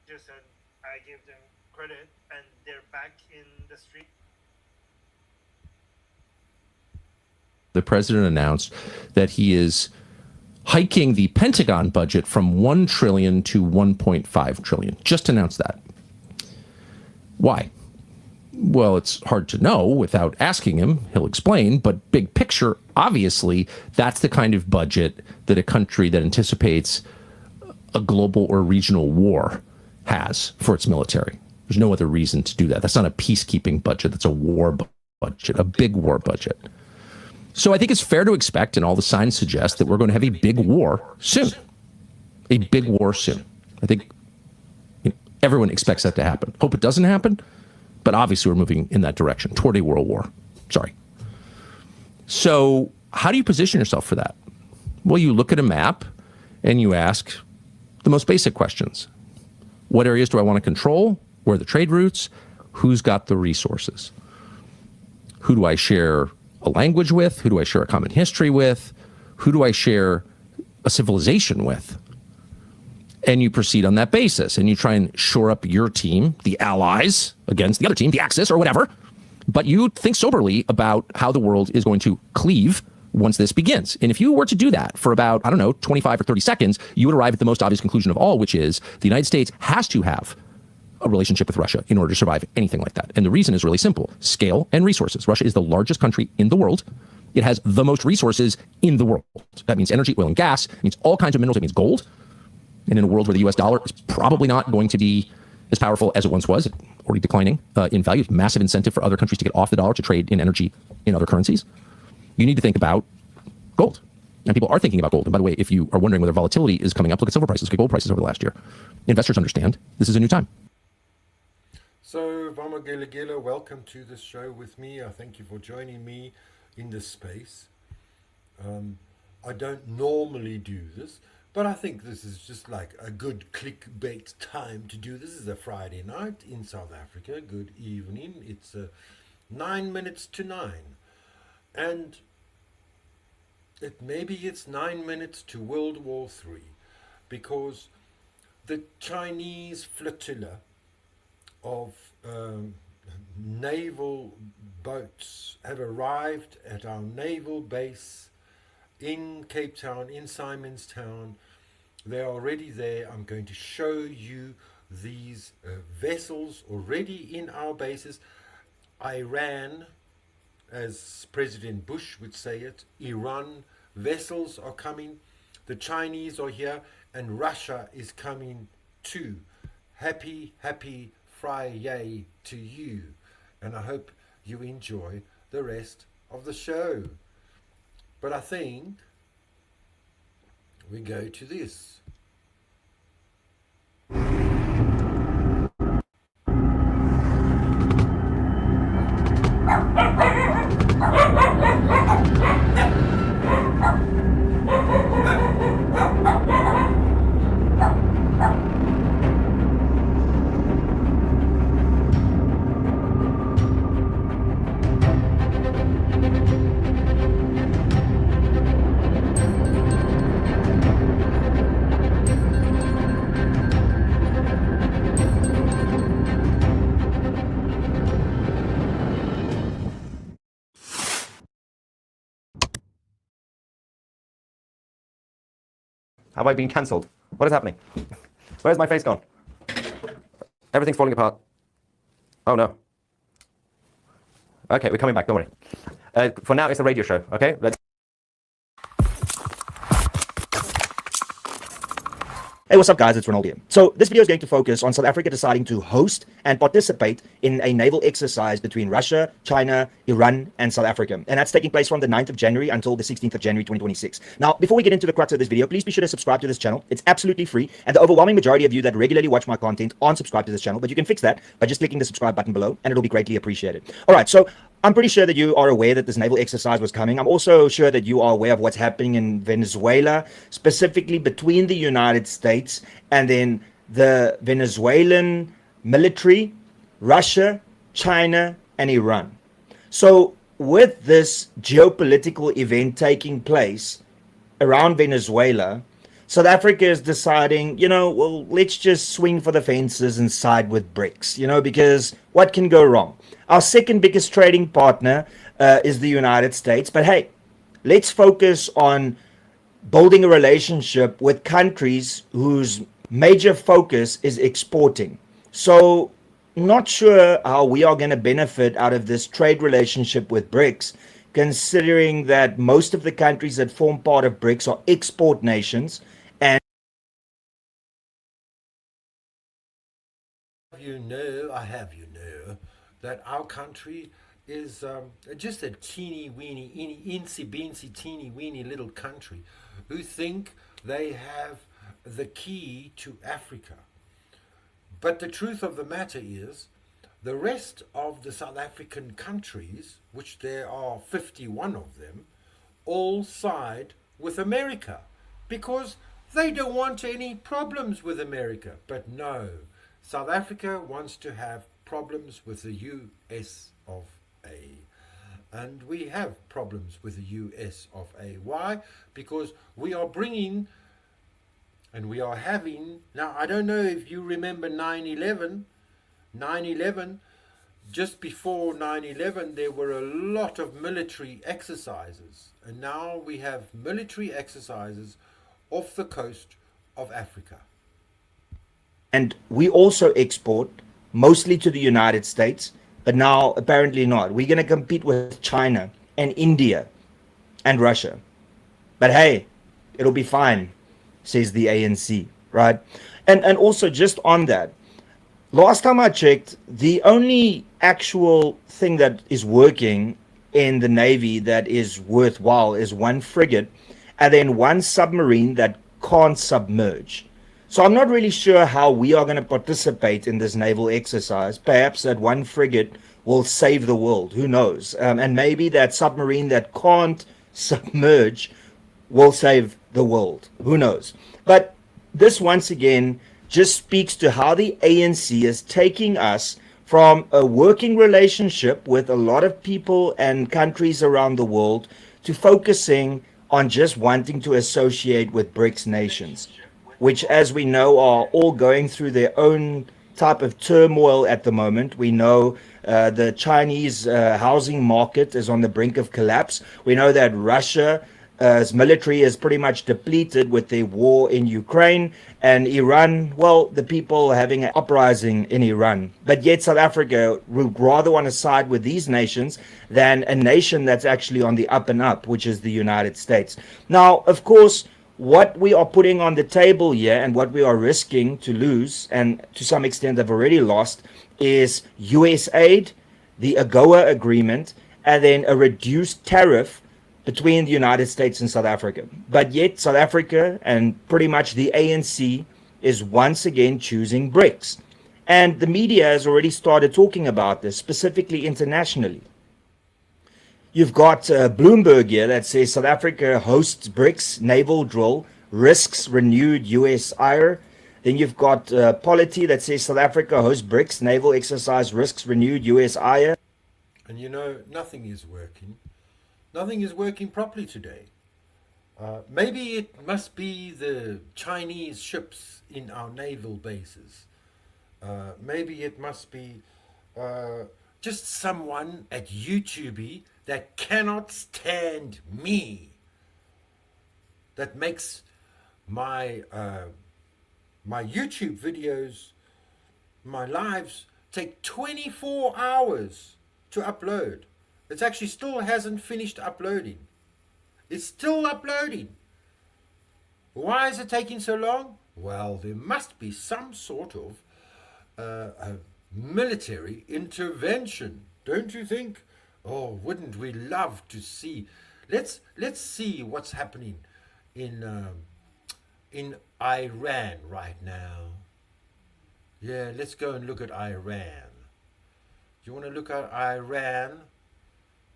just said I give them credit, and they're back in the street. The president announced that he is hiking the Pentagon budget from $1 trillion to $1.5 trillion. Just announced that. Why? Well, it's hard to know without asking him. He'll explain. But big picture, obviously, that's the kind of budget that a country that anticipates a global or regional war has for its military. There's no other reason to do that. That's not a peacekeeping budget. That's a war budget, a big war budget. So I think it's fair to expect, and all the signs suggest, that we're going to have a big war soon. A big war soon. I think everyone expects that to happen. Hope it doesn't happen, but obviously we're moving in that direction, toward a world war. Sorry. So how do you position yourself for that? Well, you look at a map and you ask the most basic questions. What areas do I want to control? Where are the trade routes? Who's got the resources? Who do I share a language with? Who do I share a common history with? Who do I share a civilization with? And you proceed on that basis, and you try and shore up your team, the allies, against the other team, the Axis or whatever. But you think soberly about how the world is going to cleave once this begins. And if you were to do that for about, 25 or 30 seconds, you would arrive at the most obvious conclusion of all, which is the United States has to have a relationship with Russia in order to survive anything like that. And the reason is really simple: scale and resources. Russia is the largest country in the world. It has the most resources in the world. That means energy, oil and gas. It means all kinds of minerals. It means gold. And in a world where the US dollar is probably not going to be as powerful as it once was, already declining in value, it's massive incentive for other countries to get off the dollar to trade in energy in other currencies. You need to think about gold. And people are thinking about gold. And by the way, if you are wondering whether volatility is coming up, look at silver prices, look at gold prices over the last year. Investors understand this is a new time. So, Vama Gila, welcome to this show with me. I thank you for joining me in this space. I don't normally do this, but I think this is just like a good clickbait time to do. This is a Friday night in South Africa. Good evening. It's 9 minutes to 9. And maybe it's 9 minutes to World War III, because the Chinese flotilla of naval boats have arrived at our naval base in Cape Town, in Simonstown. They're already there. I'm going to show you these vessels already in our bases. Iran, as President Bush would say it, Iran vessels are coming. The Chinese are here, and Russia is coming too. Happy Friday to you, and I hope you enjoy the rest of the show. But I think we go to this. Have I been cancelled? What is happening? Where's my face gone? Everything's falling apart. Oh no. Okay, we're coming back, don't worry. For now, it's a radio show, okay? Hey, what's up guys, it's Ronald here. So this video is going to focus on South Africa deciding to host and participate in a naval exercise between Russia, China, Iran, and South Africa. And that's taking place from the 9th of January until the 16th of January 2026. Now, before we get into the crux of this video, please be sure to subscribe to this channel. It's absolutely free, and the overwhelming majority of you that regularly watch my content aren't subscribed to this channel, but you can fix that by just clicking the subscribe button below, and it'll be greatly appreciated. Alright, so I'm pretty sure that you are aware that this naval exercise was coming. I'm also sure that you are aware of what's happening in Venezuela, specifically between the United States and then the Venezuelan military, Russia, China, and Iran. So with this geopolitical event taking place around Venezuela, South Africa is deciding, well, let's just swing for the fences and side with BRICS, because what can go wrong? Our second biggest trading partner is the United States. But hey, let's focus on building a relationship with countries whose major focus is exporting. So, not sure how we are going to benefit out of this trade relationship with BRICS, considering that most of the countries that form part of BRICS are export nations. And I have that our country is just a teeny weeny, insy beensy, teeny weeny little country who think they have the key to Africa. But the truth of the matter is, the rest of the South African countries, which there are 51 of them, all side with America because they don't want any problems with America. But no, South Africa wants to have problems with the US of A. And we have problems with the US of A. Why? Because we are bringing and we are having, now I don't know if you remember 9/11, just before 9/11 there were a lot of military exercises, and now we have military exercises off the coast of Africa. And we also export mostly to the United States, but now apparently not. We're going to compete with China and India and Russia. But hey, it'll be fine, says the ANC, right? And also just on that, last time I checked, the only actual thing that is working in the Navy that is worthwhile is one frigate and then one submarine that can't submerge. So I'm not really sure how we are going to participate in this naval exercise. Perhaps that one frigate will save the world. Who knows? And maybe that submarine that can't submerge will save the world. Who knows? But this once again just speaks to how the ANC is taking us from a working relationship with a lot of people and countries around the world to focusing on just wanting to associate with BRICS nations, which, as we know, are all going through their own type of turmoil at the moment. We know the Chinese housing market is on the brink of collapse. We know that Russia's military is pretty much depleted with their war in Ukraine, and Iran, well, the people are having an uprising in Iran. But yet South Africa would rather want to side with these nations than a nation that's actually on the up and up, which is the United States. Now, of course, what we are putting on the table here and what we are risking to lose, and to some extent have already lost, is US aid, the AGOA agreement, and then a reduced tariff between the United States and South Africa. But yet South Africa and pretty much the ANC is once again choosing BRICS. And the media has already started talking about this, specifically internationally. You've got Bloomberg here that says South Africa hosts BRICS naval drill, risks renewed US ire. Then you've got Polity that says South Africa hosts BRICS naval exercise, risks renewed US ire. And you know, nothing is working. Nothing is working properly today. Maybe it must be the Chinese ships in our naval bases. Maybe it must be just someone at YouTube that cannot stand me, that makes my my YouTube videos, my lives, take 24 hours to upload. It actually still hasn't finished uploading. It's still uploading. Why is it taking so long? Well, there must be some sort of a military intervention, don't you think? Oh, wouldn't we love to see? Let's see what's happening in Iran right now. Yeah, let's go and look at Iran. Do you want to look at Iran?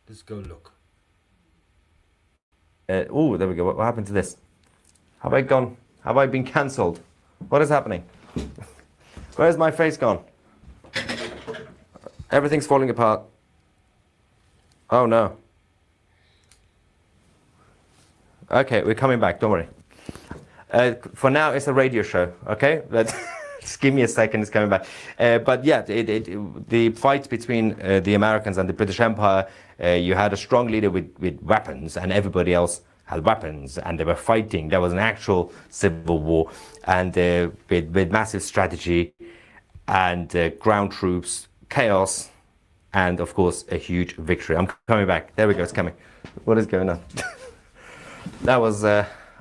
Let's go look. Oh, there we go. What happened to this? Have I gone? Have I been cancelled? What is happening? Where's my face gone? Everything's falling apart. Oh no. Okay, we're coming back. Don't worry. For now, it's a radio show, okay? But just give me a second, it's coming back. But yeah, the fight between the Americans and the British Empire, you had a strong leader with weapons, and everybody else had weapons, and they were fighting. There was an actual civil war, and with massive strategy and ground troops, chaos, and of course, a huge victory. I'm coming back. There we go, it's coming. What is going on? That was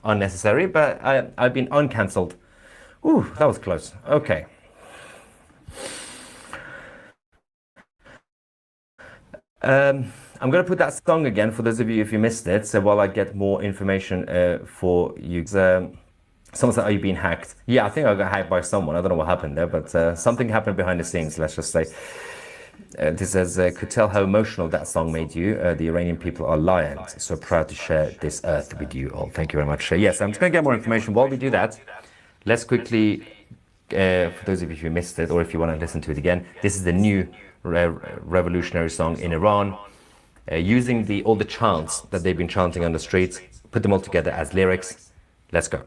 unnecessary, but I've been uncancelled. Ooh, that was close. Okay. I'm going to put that song again for those of you if you missed it, so while I get more information for you. Someone said, are you being hacked? Yeah, I think I got hacked by someone. I don't know what happened there, but something happened behind the scenes, let's just say. This says, could tell how emotional that song made you. The Iranian people are lions, so proud to share this earth with you all. Thank you very much. Yes, I'm just going to get more information. While we do that, let's quickly, for those of you who missed it, or if you want to listen to it again, this is the new revolutionary song in Iran, using all the chants that they've been chanting on the streets, put them all together as lyrics. Let's go.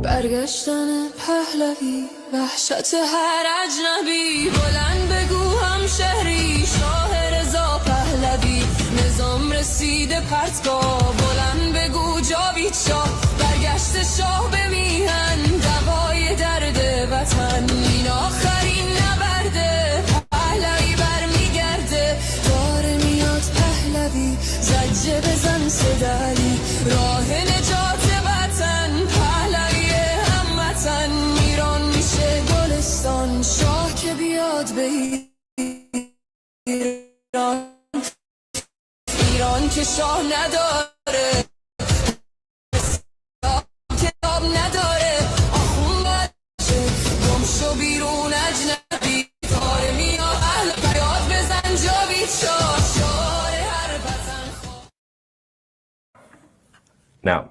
برگشتن پهلوی وحشت هر اجنبی بلند بگو هم شهری شاه رضا پهلوی نظام رسیده پرتگاه بلند بگو جاوید شاه برگشت شاه به میهن دوای درد وطن این آخرین نبرده پهلوی برمیگرده داره میاد پهلوی زجه بزن صدایی راه نجات وطن پهلوی هموطن ایران میشه گلستان شاه که بیاد به ایران که شاه نداره کتاب نداره آخون بچه گم شو بیرون اجنبی داره میاد اهل بیاد بزن جاوید شاه شاه هر وطن خواه. Now,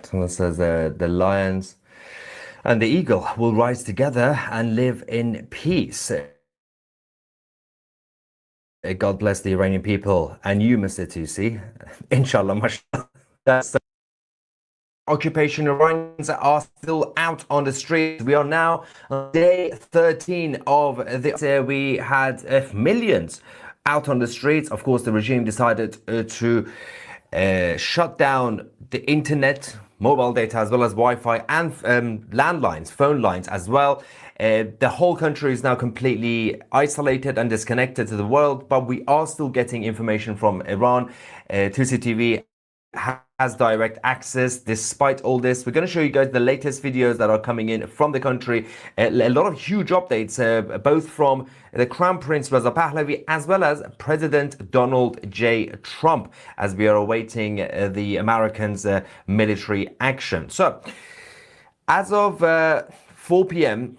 someone says the lions and the eagle will rise together and live in peace. God bless the Iranian people and you, Mr. Tusi. Inshallah, mashallah. That's occupation. Iranians are still out on the streets. We are now on day 13 of the we had millions out on the streets. Of course, the regime decided to shut down the internet, mobile data, as well as Wi-Fi and landlines, phone lines as well. The whole country is now completely isolated and disconnected to the world, but we are still getting information from Iran. Tusi TV has direct access despite all this. We're going to show you guys the latest videos that are coming in from the country. A lot of huge updates, both from the Crown Prince Reza Pahlavi as well as President Donald J. Trump, as we are awaiting the Americans' military action. So, as of 4 p.m.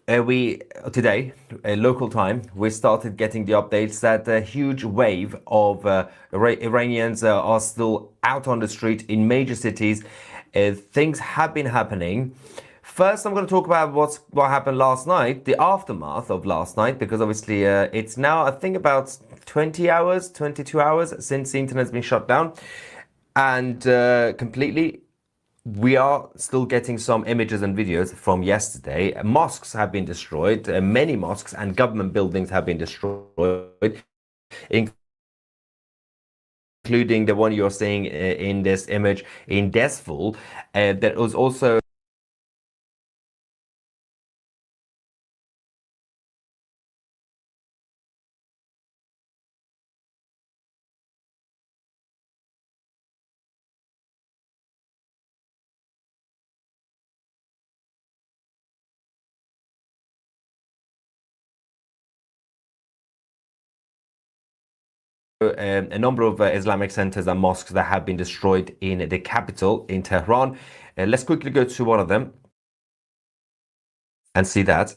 Today, local time, we started getting the updates that a huge wave of Iranians are still out on the street in major cities. Things have been happening. First, I'm going to talk about what happened last night, the aftermath of last night, because obviously it's now, I think, about 20 hours, 22 hours since the internet has been shut down and completely. We are still getting some images and videos from yesterday. Mosques have been destroyed. Many mosques and government buildings have been destroyed, including the one you're seeing in this image in Desful. There was also a number of Islamic centers and mosques that have been destroyed in the capital, in Tehran. Let's quickly go to one of them and see that.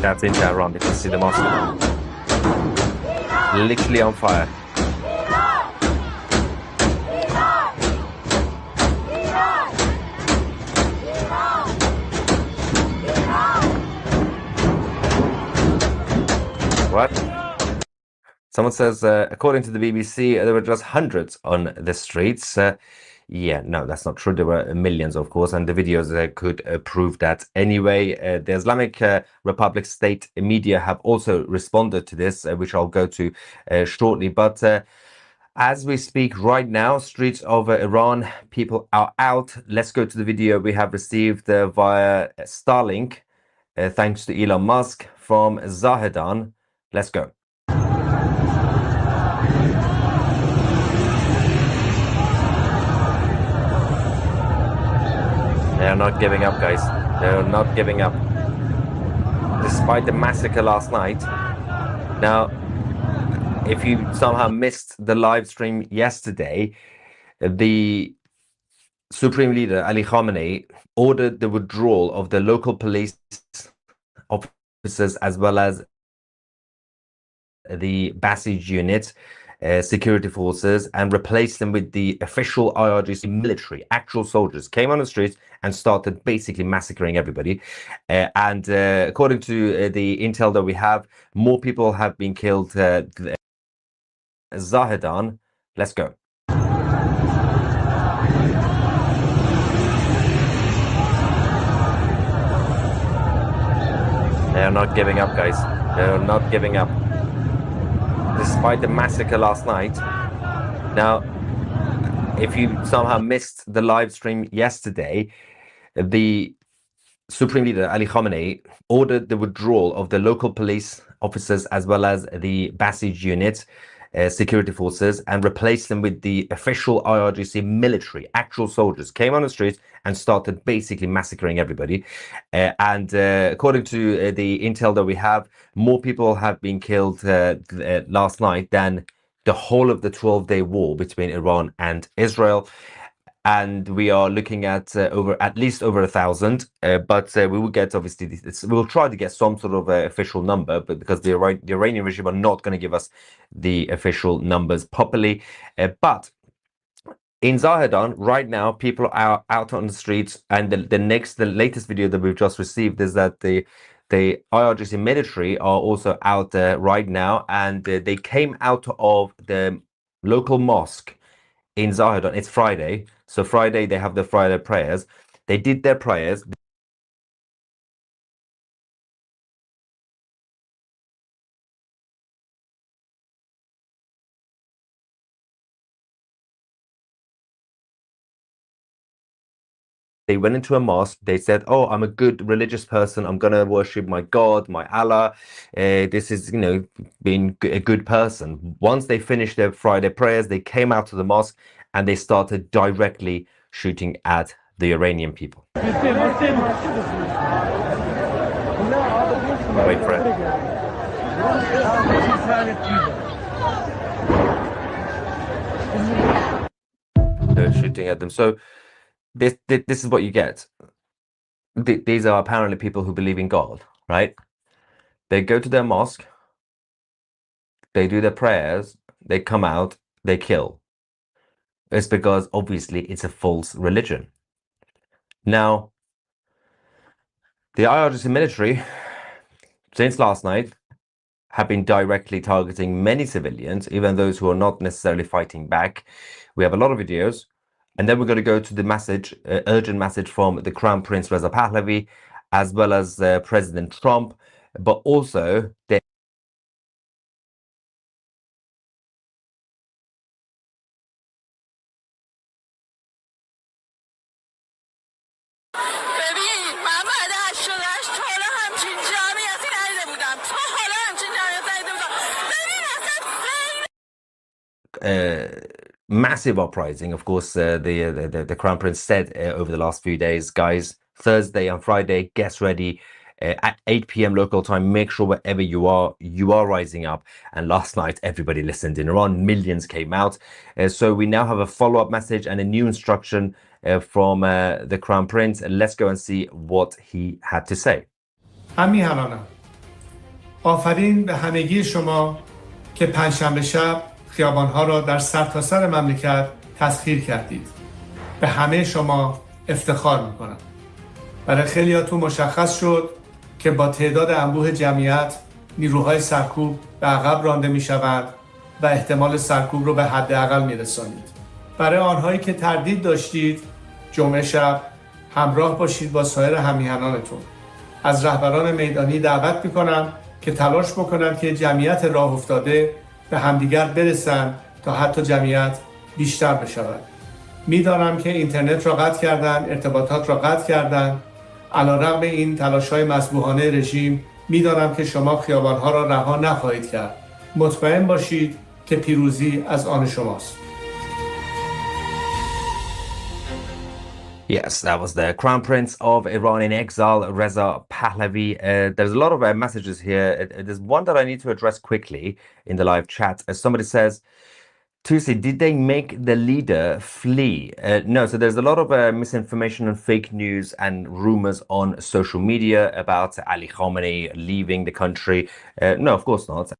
That's in Tehran. You can see the mosque literally on fire. What? Someone says, according to the BBC, there were just hundreds on the streets. Yeah, no, that's not true. There were millions, of course, and the videos could prove that. Anyway, the Islamic Republic state media have also responded to this, which I'll go to shortly. But as we speak right now, streets of Iran, people are out. Let's go to the video we have received via Starlink, thanks to Elon Musk from Zahedan. Let's go. They are not giving up, guys. They are not giving up. Despite the massacre last night. Now, if you somehow missed the live stream yesterday, the Supreme Leader Ali Khamenei ordered the withdrawal of the local police officers as well as the Basij unit, security forces, and replaced them with the official IRGC military. Actual soldiers came on the streets and started basically massacring everybody. And according to the intel that we have, more people have been killed. Zahedan, let's go. They are not giving up, guys. They are not giving up. Despite the massacre last night. Now, if you somehow missed the live stream yesterday, the Supreme Leader Ali Khamenei ordered the withdrawal of the local police officers as well as the Basij unit, security forces, and replaced them with the official IRGC military. Actual soldiers came on the streets and started basically massacring everybody. And according to the intel that we have, more people have been killed last night than the whole of the 12-day war between Iran and Israel. And we are looking at at least over 1,000, but we will get, obviously, we'll try to get some sort of official number, but because the Iranian regime are not going to give us the official numbers properly. But in Zahedan, right now, people are out on the streets, and the latest video that we've just received is that the IRGC military are also out there right now, and they came out of the local mosque in Zahedan. It's Friday, so Friday they have the Friday prayers. They did their prayers. They went into a mosque. They said, "Oh, I'm a good religious person. I'm gonna worship my God, my Allah. This is, being a good person." Once they finished their Friday prayers, they came out to the mosque and they started directly shooting at the Iranian people. Wait for it. They're shooting at them. So this is what you get. These are apparently people who believe in God, right? They go to their mosque, they do their prayers, they come out, they kill. It's because obviously it's a false religion. Now, the IRGC military, since last night, have been directly targeting many civilians, even those who are not necessarily fighting back. We have a lot of videos. And then we're going to go to the message, urgent message from the Crown Prince Reza Pahlavi, as well as President Trump, but also the massive uprising. Of course, the Crown Prince said over the last few days, guys, Thursday and Friday, get ready at 8 p.m. local time. Make sure wherever you are rising up. And last night, everybody listened in Iran. Millions came out. So we now have a follow-up message and a new instruction from the Crown Prince. Let's go and see what he had to say. همیهنانم آفرین به همگی شما که پنجشنبه شب خیابانها را در سرتاسر مملکت تسخیر کردید. به همه شما افتخار میکنم. برای خیلیاتون مشخص شد که با تعداد انبوه جمعیت نیروهای سرکوب به عقب رانده می شوند و احتمال سرکوب رو به حداقل می رسانید. برای آنهایی که تردید داشتید، جمعه شب همراه باشید با سایر همیهنانتون. از رهبران میدانی دعوت می کنم که تلاش بکنند که جمعیت راه افتاده به همدیگر برسند تا حتی جمعیت بیشتر بشود. میدانم که اینترنت را قطع کردن، ارتباطات را قطع کردن. علیرغم این تلاش‌های مذبوحانه رژیم، میدانم که شما خیابان‌ها را رها نخواهید کرد. مطمئن باشید که پیروزی از آن شماست. Yes, that was the Crown Prince of Iran in exile, Reza Pahlavi. There's a lot of messages here. There's one that I need to address quickly in the live chat. Somebody says, Tusi, did they make the leader flee? No, so there's a lot of misinformation and fake news and rumors on social media about Ali Khamenei leaving the country. No, of course not.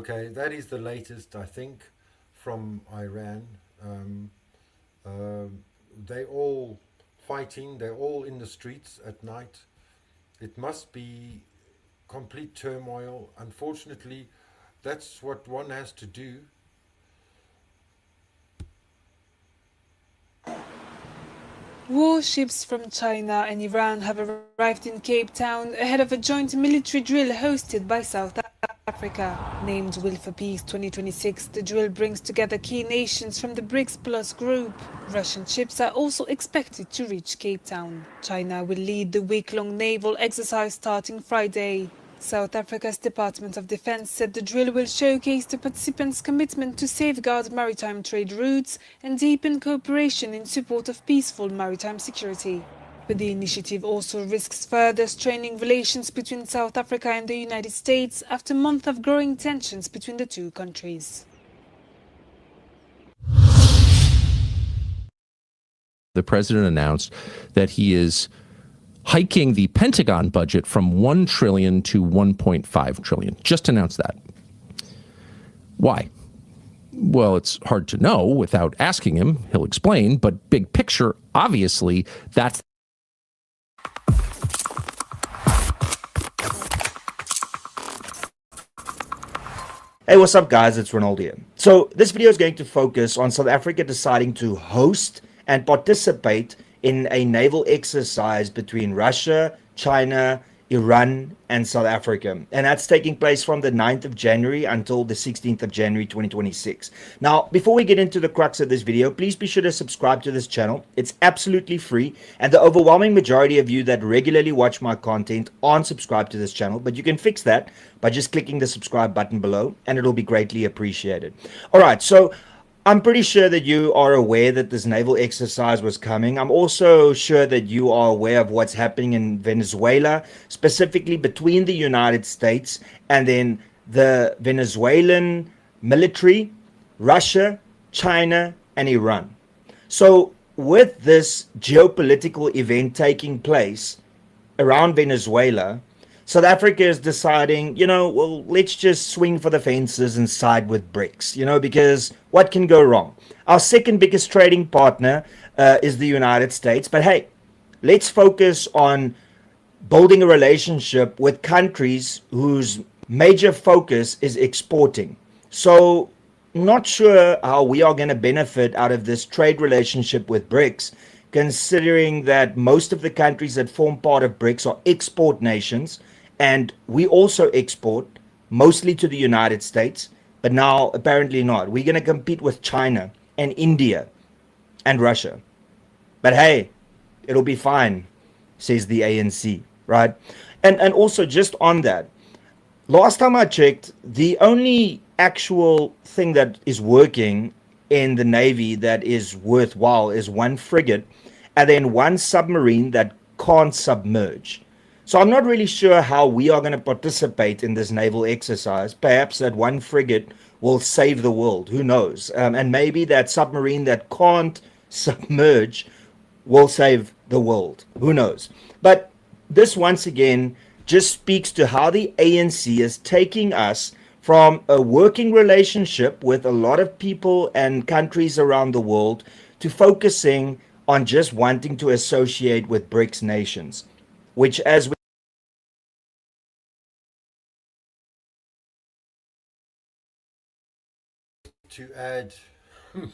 Okay, that is the latest, I think, from Iran. They're all fighting, they're all in the streets at night. It must be complete turmoil. Unfortunately, that's what one has to do. Warships from China and Iran have arrived in Cape Town ahead of a joint military drill hosted by South Africa. Named Will for Peace 2026, the drill brings together key nations from the BRICs Plus group. Russian ships are also expected to reach Cape Town. China will lead the week-long naval exercise starting Friday. South Africa's Department of Defense said the drill will showcase the participants' commitment to safeguard maritime trade routes and deepen cooperation in support of peaceful maritime security. But the initiative also risks further straining relations between South Africa and the United States after months of growing tensions between the two countries. The president announced that he is hiking the Pentagon budget from 1 trillion to 1.5 trillion. Just announced that. Why? Well, it's hard to know without asking him. He'll explain, but big picture, obviously, that's Hey, what's up guys, it's Ronald here. So this video is going to focus on South Africa deciding to host and participate in a naval exercise between Russia, China, Iran, and South Africa. And that's taking place from the 9th of January until the 16th of January 2026. Now, before we get into the crux of this video, please be sure to subscribe to this channel. It's absolutely free. And the overwhelming majority of you that regularly watch my content aren't subscribed to this channel, but you can fix that by just clicking the subscribe button below, and it'll be greatly appreciated. All right, so I'm pretty sure that you are aware that this naval exercise was coming. I'm also sure that you are aware of what's happening in Venezuela, specifically between the United States and then the Venezuelan military, Russia, China, and Iran. So with this geopolitical event taking place around Venezuela, South Africa is deciding, well, let's just swing for the fences and side with BRICs, because what can go wrong? Our second biggest trading partner is the United States. But hey, let's focus on building a relationship with countries whose major focus is exporting. So not sure how we are going to benefit out of this trade relationship with BRICs, considering that most of the countries that form part of BRICs are export nations. And we also export mostly to the United States, but now apparently not. We're going to compete with China and India and Russia. But hey, it'll be fine, says the ANC, right? And also just on that, last time I checked, the only actual thing that is working in the Navy that is worthwhile is one frigate and then one submarine that can't submerge. So I'm not really sure how we are going to participate in this naval exercise. Perhaps that one frigate will save the world. Who knows? And maybe that submarine that can't submerge will save the world. Who knows? But this once again just speaks to how the ANC is taking us from a working relationship with a lot of people and countries around the world to focusing on just wanting to associate with BRICS nations, which, as we to add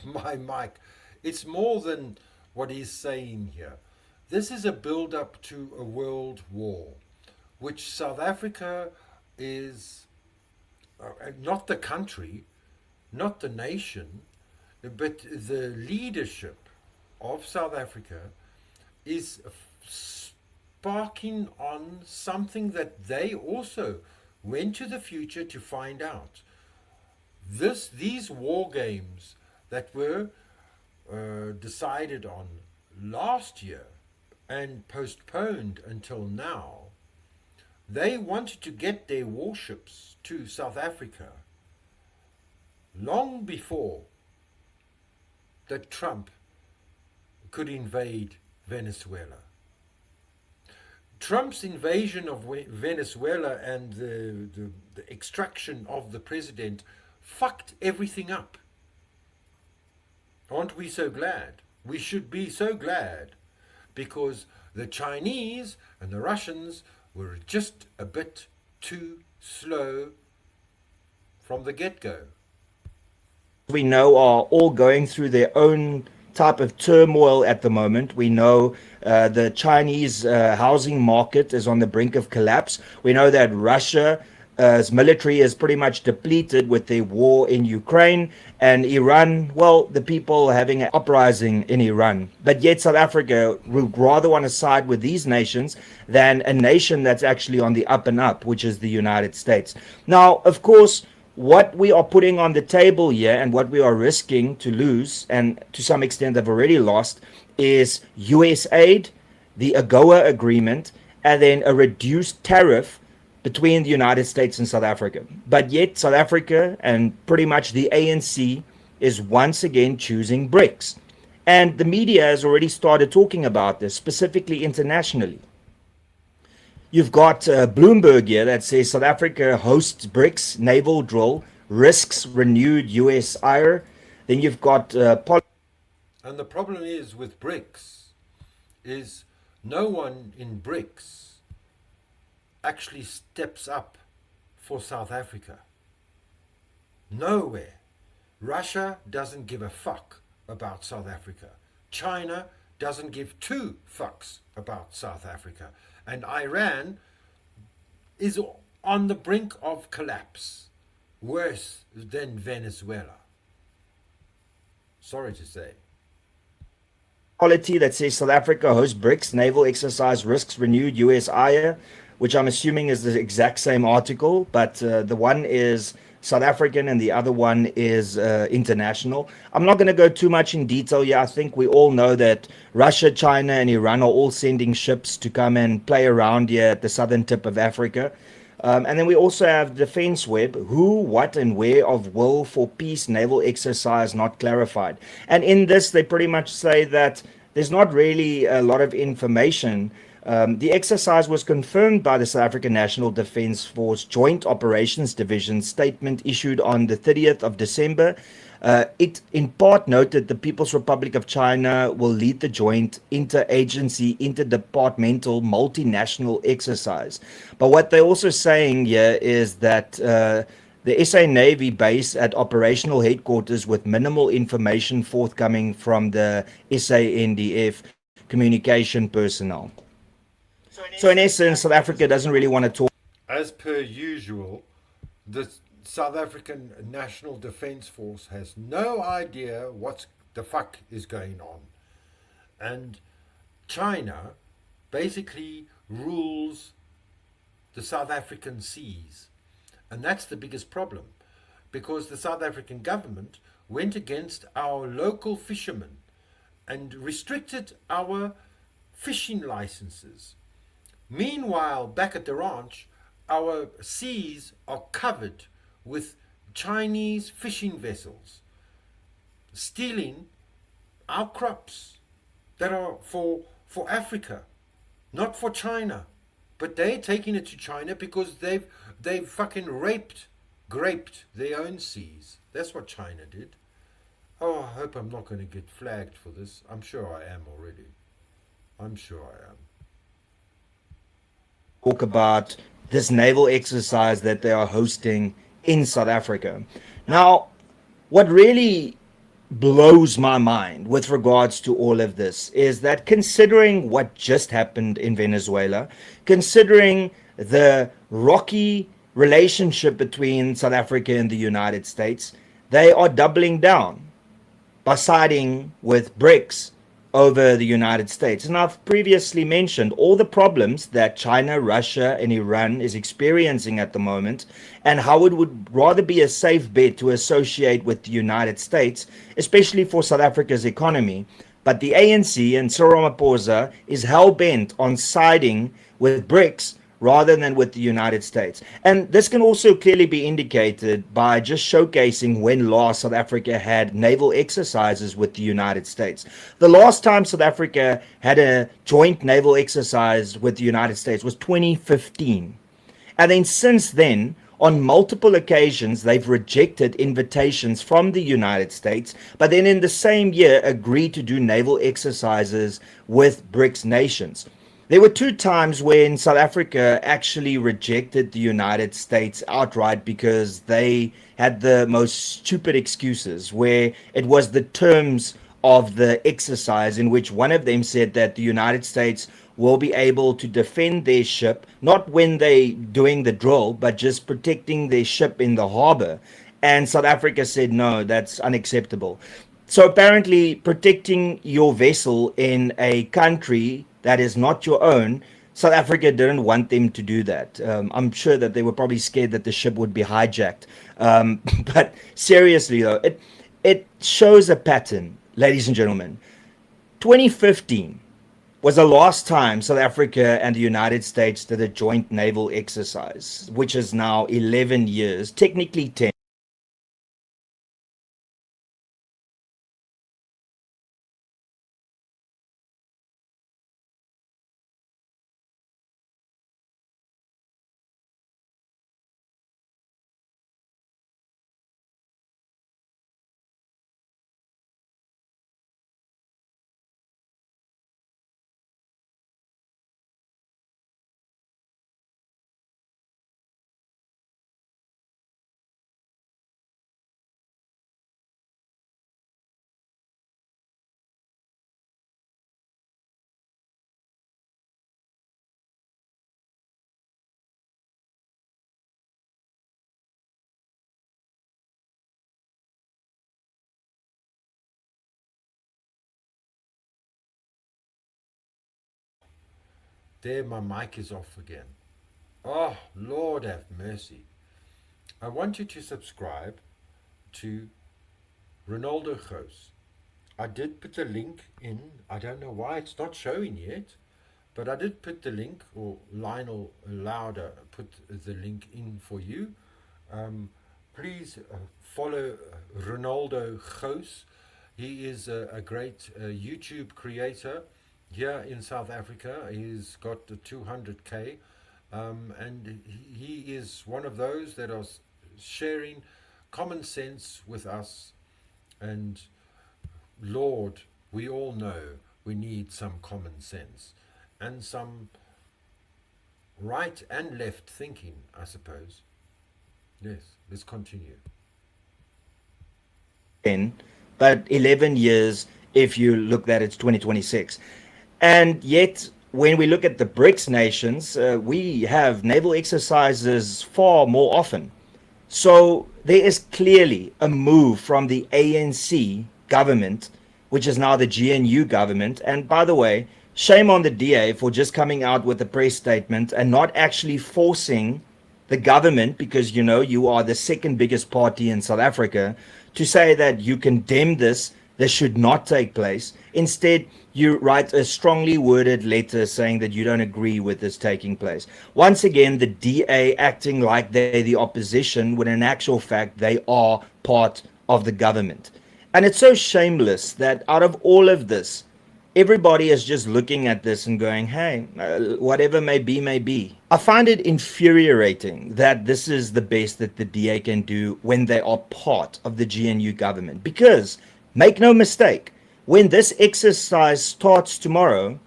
my mic, it's more than what he's saying here. This is a build up to a world war, which South Africa is not the country, not the nation, but the leadership of South Africa is sparking on something that they also went to the future to find out. These war games that were decided on last year and postponed until now, they wanted to get their warships to South Africa long before that Trump could invade Venezuela. Trump's invasion of Venezuela and the extraction of the president fucked everything up. Aren't we so glad? We should be so glad, because the Chinese and the Russians were just a bit too slow from the get-go. We know are all going through their own type of turmoil at the moment. We know the Chinese housing market is on the brink of collapse. We know that Russia's military is pretty much depleted with their war in Ukraine, and Iran, well, the people are having an uprising in Iran. But yet South Africa would rather want to side with these nations than a nation that's actually on the up and up, which is the United States. Now, of course, what we are putting on the table here and what we are risking to lose, and to some extent have already lost, is US aid, the AGOA agreement, and then a reduced tariff between the United States and South Africa. But yet South Africa and pretty much the ANC is once again choosing BRICS. And the media has already started talking about this, specifically internationally. You've got Bloomberg here that says South Africa hosts BRICS naval drill, risks renewed US ire. Then you've got And the problem is with BRICS is no one in BRICS actually steps up for South Africa. Nowhere. Russia doesn't give a fuck about South Africa. China doesn't give two fucks about South Africa. And Iran is on the brink of collapse, worse than Venezuela. Sorry to say. Polity that says South Africa hosts BRICS naval exercise, risks renewed US ire, which I'm assuming is the exact same article, but the one is South African and the other one is international. I'm not going to go too much in detail here. I think we all know that Russia, China, and Iran are all sending ships to come and play around here at the southern tip of Africa. And then we also have Defense Web, who, what, and where of Will for Peace naval exercise not clarified. And in this, they pretty much say that there's not really a lot of information. The exercise was confirmed by the South African National Defence Force Joint Operations Division statement issued on the 30th of December. It in part noted the People's Republic of China will lead the joint interagency, interdepartmental, multinational exercise. But what they're also saying here is that the SA Navy base at operational headquarters with minimal information forthcoming from the SANDF communication personnel. So in essence, South Africa doesn't really want to talk. As per usual, the South African National Defence Force has no idea what the fuck is going on. And China basically rules the South African seas. And that's the biggest problem, because the South African government went against our local fishermen and restricted our fishing licenses. Meanwhile, back at the ranch, our seas are covered with Chinese fishing vessels stealing our crops that are for Africa, not for China. But they're taking it to China because they've fucking raped graped their own seas. That's what China did. Oh, I hope I'm not going to get flagged for this. I'm sure I am already. I'm sure I am. Talk about this naval exercise that they are hosting in South Africa. Now, what really blows my mind with regards to all of this is that considering what just happened in Venezuela, considering the rocky relationship between South Africa and the United States, they are doubling down by siding with BRICs over the United States. And I've previously mentioned all the problems that China, Russia, and Iran is experiencing at the moment, and how it would rather be a safe bet to associate with the United States, especially for South Africa's economy. But the ANC and Cyril Ramaphosa is hell-bent on siding with BRICs rather than with the United States. And this can also clearly be indicated by just showcasing when last South Africa had naval exercises with the United States. The last time South Africa had a joint naval exercise with the United States was 2015. And then since then, on multiple occasions, they've rejected invitations from the United States, but then in the same year agreed to do naval exercises with BRICS nations. There were 2 times when South Africa actually rejected the United States outright because they had the most stupid excuses, where it was the terms of the exercise in which one of them said that the United States will be able to defend their ship, not when they doing the drill, but just protecting their ship in the harbor. And South Africa said, no, that's unacceptable. So apparently protecting your vessel in a country that is not your own, South Africa didn't want them to do that. I'm sure that they were probably scared that the ship would be hijacked. But seriously though, it shows a pattern, ladies and gentlemen. 2015 was the last time South Africa and the United States did a joint naval exercise, which is now 11 years, technically 10. There, my mic is off again. Oh, Lord have mercy. I want you to subscribe to Ronaldo Goos. I did put the link in. I don't know why it's not showing yet, but I did put the link, or Lionel Louder put the link in for you. Please follow Ronaldo Goos. He is a great YouTube creator here in South Africa. He's got the 200k, and he is one of those that are sharing common sense with us. And Lord, we all know we need some common sense and some right and left thinking, I suppose. Yes, let's continue. But 11 years if you look that it's 2026. And yet, when we look at the BRICS nations, we have naval exercises far more often. So there is clearly a move from the ANC government, which is now the GNU government. And by the way, shame on the DA for just coming out with a press statement and not actually forcing the government, because you know you are the second biggest party in South Africa, to say that you condemn this should not take place. Instead, you write a strongly worded letter saying that you don't agree with this taking place. Once again, the DA acting like they're the opposition, when in actual fact they are part of the government. And it's so shameless that out of all of this, everybody is just looking at this and going, hey, whatever may be, may be. I find it infuriating that this is the best that the DA can do when they are part of the GNU government. Because, make no mistake, when this exercise starts tomorrow,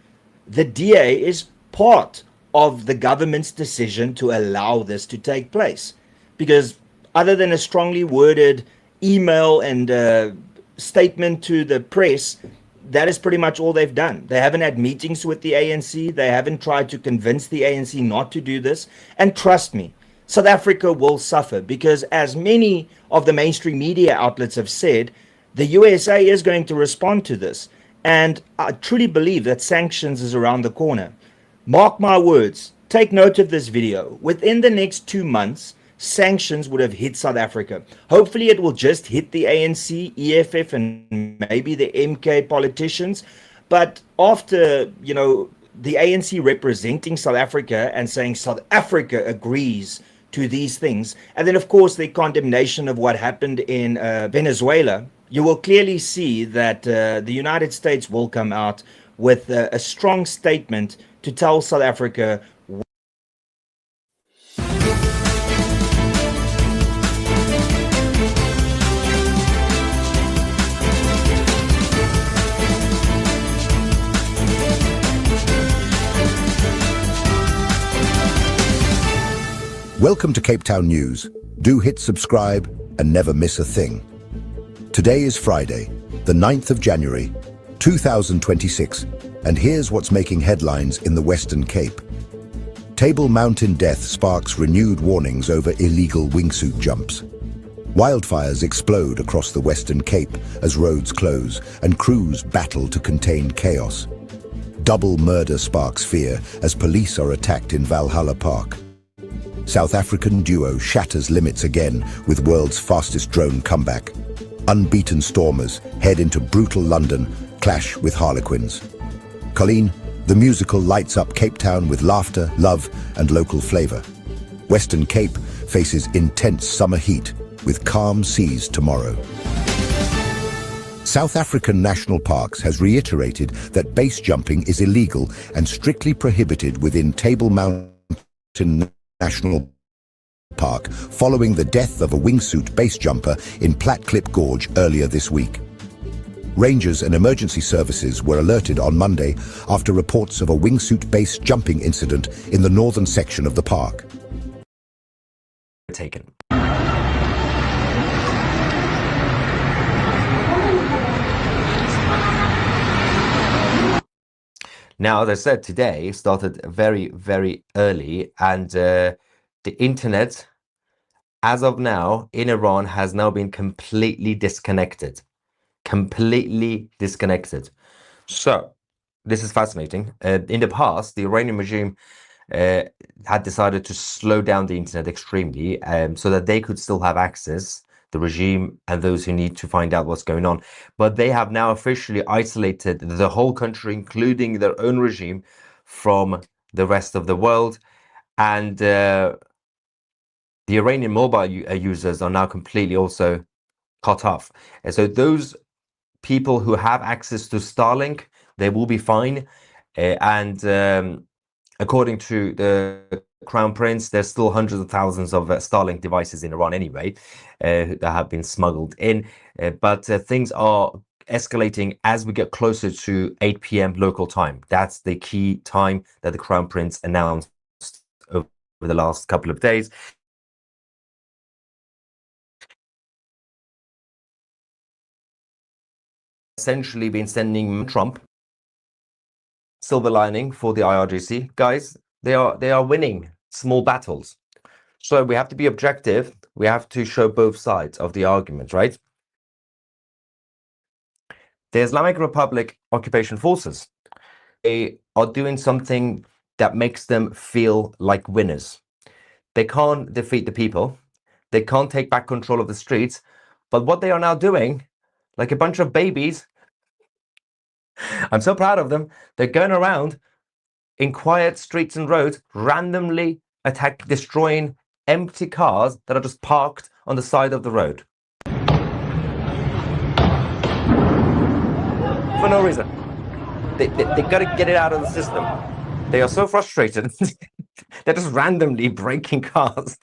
the DA is part of the government's decision to allow this to take place. Because other than a strongly worded email and statement to the press, that is pretty much all they've done. They haven't had meetings with the ANC. They haven't tried to convince the ANC not to do this. And trust me, South Africa will suffer because, as many of the mainstream media outlets have said, the USA is going to respond to this. And I truly believe that sanctions is around the corner. Mark my words, take note of this video. Within the next 2 months, sanctions would have hit South Africa. Hopefully it will just hit the ANC, EFF, and maybe the MK politicians. But after, the ANC representing South Africa and saying South Africa agrees to these things, and then of course the condemnation of what happened in Venezuela, you will clearly see that the United States will come out with a strong statement to tell South Africa. Welcome to Cape Town News. Do hit subscribe and never miss a thing. Today is Friday, the 9th of January, 2026, and here's what's making headlines in the Western Cape. Table Mountain death sparks renewed warnings over illegal wingsuit jumps. Wildfires explode across the Western Cape as roads close and crews battle to contain chaos. Double murder sparks fear as police are attacked in Valhalla Park. South African duo shatters limits again with world's fastest drone comeback. Unbeaten stormers head into brutal London, clash with Harlequins. Colleen, the musical lights up Cape Town with laughter, love, and local flavor. Western Cape faces intense summer heat with calm seas tomorrow. South African National Parks has reiterated that base jumping is illegal and strictly prohibited within Table Mountain National Park following the death of a wingsuit base jumper in Platklip Gorge earlier this week. Rangers and emergency services were alerted on Monday after reports of a wingsuit base jumping incident in the northern section of the park. Taken. Now, as I said, today started very, very early, and the internet, as of now, in Iran has now been completely disconnected. Completely disconnected. So, this is fascinating. In the past, the Iranian regime had decided to slow down the internet extremely so that they could still have access, the regime and those who need to find out what's going on. But they have now officially isolated the whole country, including their own regime, from the rest of the world. And the Iranian mobile users are now completely also cut off. And so those people who have access to Starlink, they will be fine. According to the Crown Prince, there's still hundreds of thousands of Starlink devices in Iran anyway that have been smuggled in. But things are escalating as we get closer to 8 p.m. local time. That's the key time that the Crown Prince announced over the last couple of days. Essentially been sending Trump silver lining for the IRGC. Guys, they are winning small battles. So we have to be objective. We have to show both sides of the argument, right? The Islamic Republic occupation forces, they are doing something that makes them feel like winners. They can't defeat the people. They can't take back control of the streets. But what they are now doing, like a bunch of babies, I'm so proud of them. They're going around in quiet streets and roads, randomly destroying empty cars that are just parked on the side of the road. For no reason. they got to get it out of the system. They are so frustrated. They're just randomly breaking cars,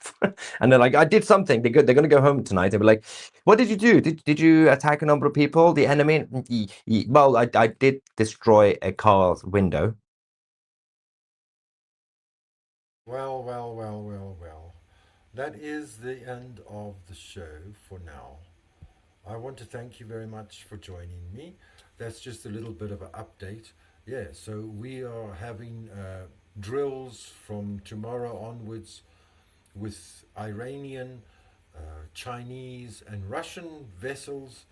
and they're like, "I did something." They're good. They're going to go home tonight. They'll be like, "What did you do? Did you attack a number of people? The enemy?" Well, I did destroy a car's window. Well, well, well, well, well. That is the end of the show for now. I want to thank you very much for joining me. That's just a little bit of an update. Yeah, so we are having drills from tomorrow onwards with Iranian, Chinese, and Russian vessels.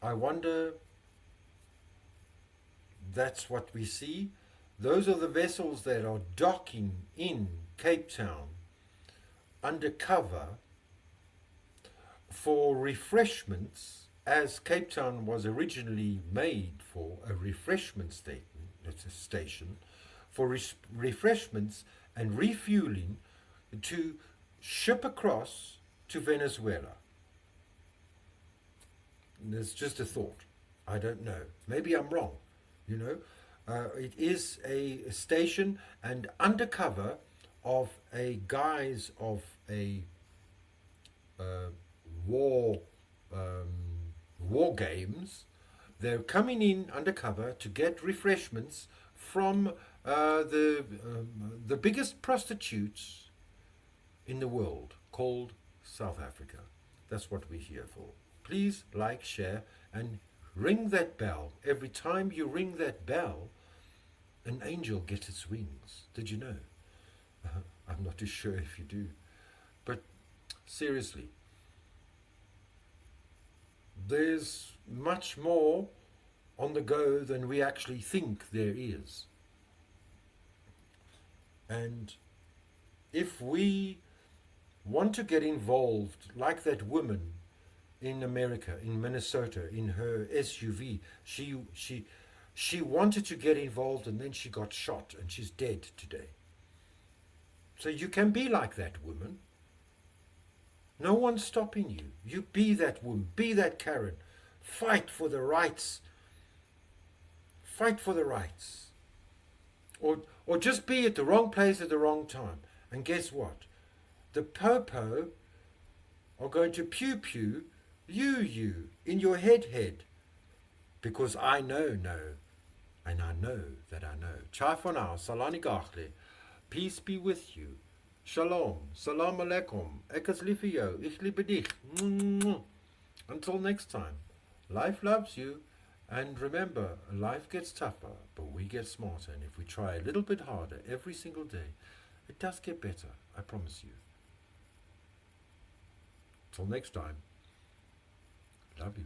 I wonder, that's what we see. Those are the vessels that are docking in Cape Town undercover for refreshments, as Cape Town was originally made for a refreshment station for refreshments and refueling to ship across to Venezuela. There's just a thought. I don't know. Maybe I'm wrong. You know, it is a station and undercover of a guise of a war games. They're coming in undercover to get refreshments from the biggest prostitutes in the world, called South Africa. That's what we're here for. Please like, share, and ring that bell. Every time you ring that bell, an angel gets its wings. Did you know? I'm not too sure if you do. But seriously, there's much more on the go than we actually think there is. And if we want to get involved, like that woman in America, in Minnesota, in her SUV, she wanted to get involved and then she got shot and she's dead today. So you can be like that woman. No one's stopping you. You be that woman, be that Karen. Fight for the rights. Fight for the rights. Or just be at the wrong place at the wrong time. And guess what? The popo are going to pew you in your head. Because I know, and I know that I know. Chai for now, salani gachle. Peace be with you. Shalom, salam alaikum. Ek is lief vir jou. Ich liebe dich. Until next time, life loves you. And remember, life gets tougher, but we get smarter. And if we try a little bit harder every single day, it does get better. I promise you. Till next time, love you.